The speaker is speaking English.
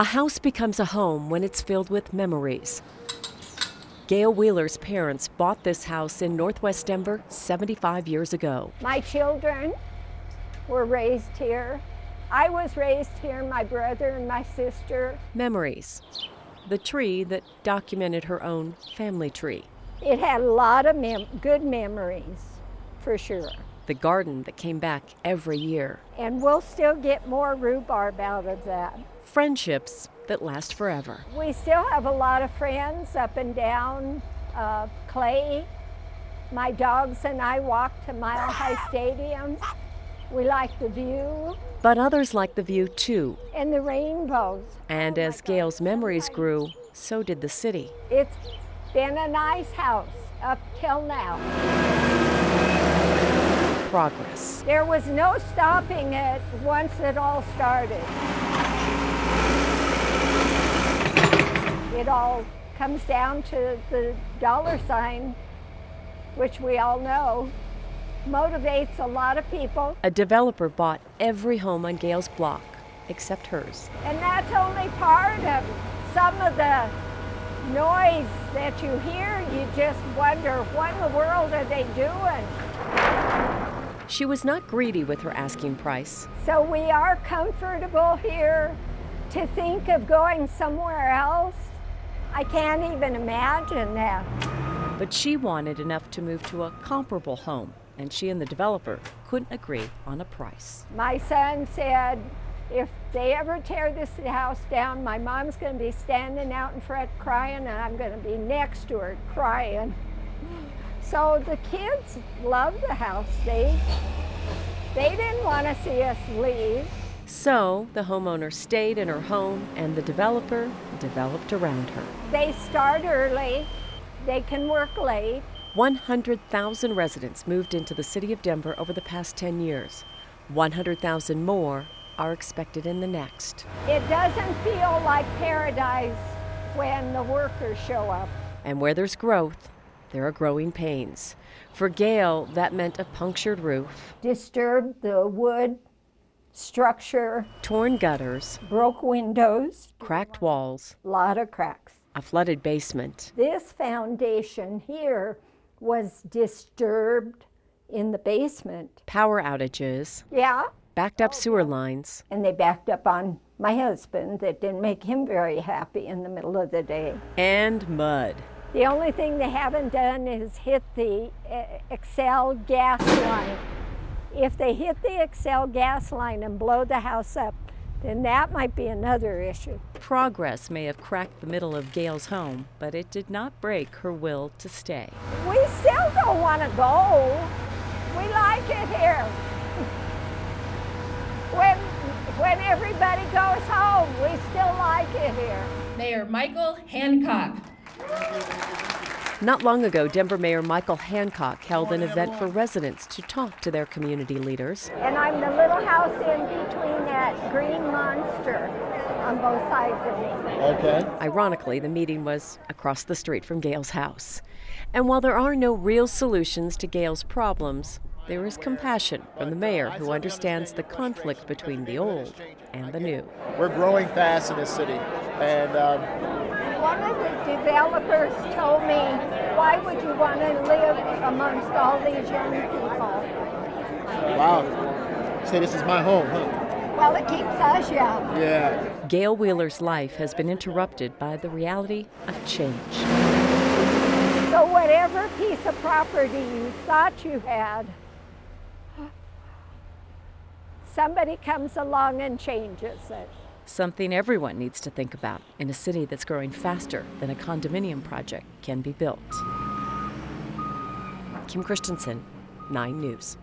A house becomes a home when it's filled with memories. Gail Wheeler's parents bought this house in Northwest Denver 75 years ago. My children were raised here. I was raised here, my brother and my sister. Memories. The tree that documented her own family tree. It had a lot of good memories, for sure. The garden that came back every year. And we'll still get more rhubarb out of that. Friendships that last forever. We still have a lot of friends up and down Clay. My dogs and I walk to Mile High Stadium. We like the view. But others like the view too. And the rainbows. And as Gail's memories grew, so did the city. It's been a nice house up till now. Progress. There was no stopping it once it all started. It all comes down to the dollar sign, which we all know motivates a lot of people. A developer bought every home on Gail's block, except hers. And that's only part of some of the noise that you hear. You just wonder, what in the world are they doing? She was not greedy with her asking price. So we are comfortable here. To think of going somewhere else, I can't even imagine that. But she wanted enough to move to a comparable home, and she and the developer couldn't agree on a price. My son said, if they ever tear this house down, my mom's going to be standing out in front crying, and I'm going to be next to her crying. So the kids love the house. They didn't want to see us leave. So the homeowner stayed in her home, and the developer developed around her. They start early. They can work late. 100,000 residents moved into the city of Denver over the past 10 years. 100,000 more are expected in the next. It doesn't feel like paradise when the workers show up. And where there's growth, there are growing pains. For Gail, that meant a punctured roof, Disturbed the wood structure, torn gutters, broke windows, cracked walls, a lot of cracks. a flooded basement. This foundation here was disturbed in the basement. Power outages, Yeah, backed up sewer lines, and they backed up on my husband. That didn't make him very happy in the middle of the day. and mud. The only thing they haven't done is hit the Excel gas line. If they hit the Excel gas line and blow the house up, then that might be another issue. Progress may have cracked the middle of Gail's home, but it did not break her will to stay. We still don't want to go. We like it here. When everybody goes home, we still like it here. Mayor Michael Hancock. Not long ago, Denver Mayor Michael Hancock held an event for residents to talk to their community leaders. And I'm the little house in between that green monster on both sides of me. Okay. Ironically, the meeting was across the street from Gail's house. And while there are no real solutions to Gail's problems, there is compassion from the mayor, who understands the conflict between the old and the new. We're growing fast in this city, and One of the developers told me, why would you want to live amongst all these young people? wow. Say this is my home, huh? Well, it keeps us young. Yeah. Gail Wheeler's life has been interrupted by the reality of change. So whatever piece of property you thought you had, somebody comes along and changes it. Something everyone needs to think about in a city that's growing faster than a condominium project can be built. Kim Christensen, 9 News.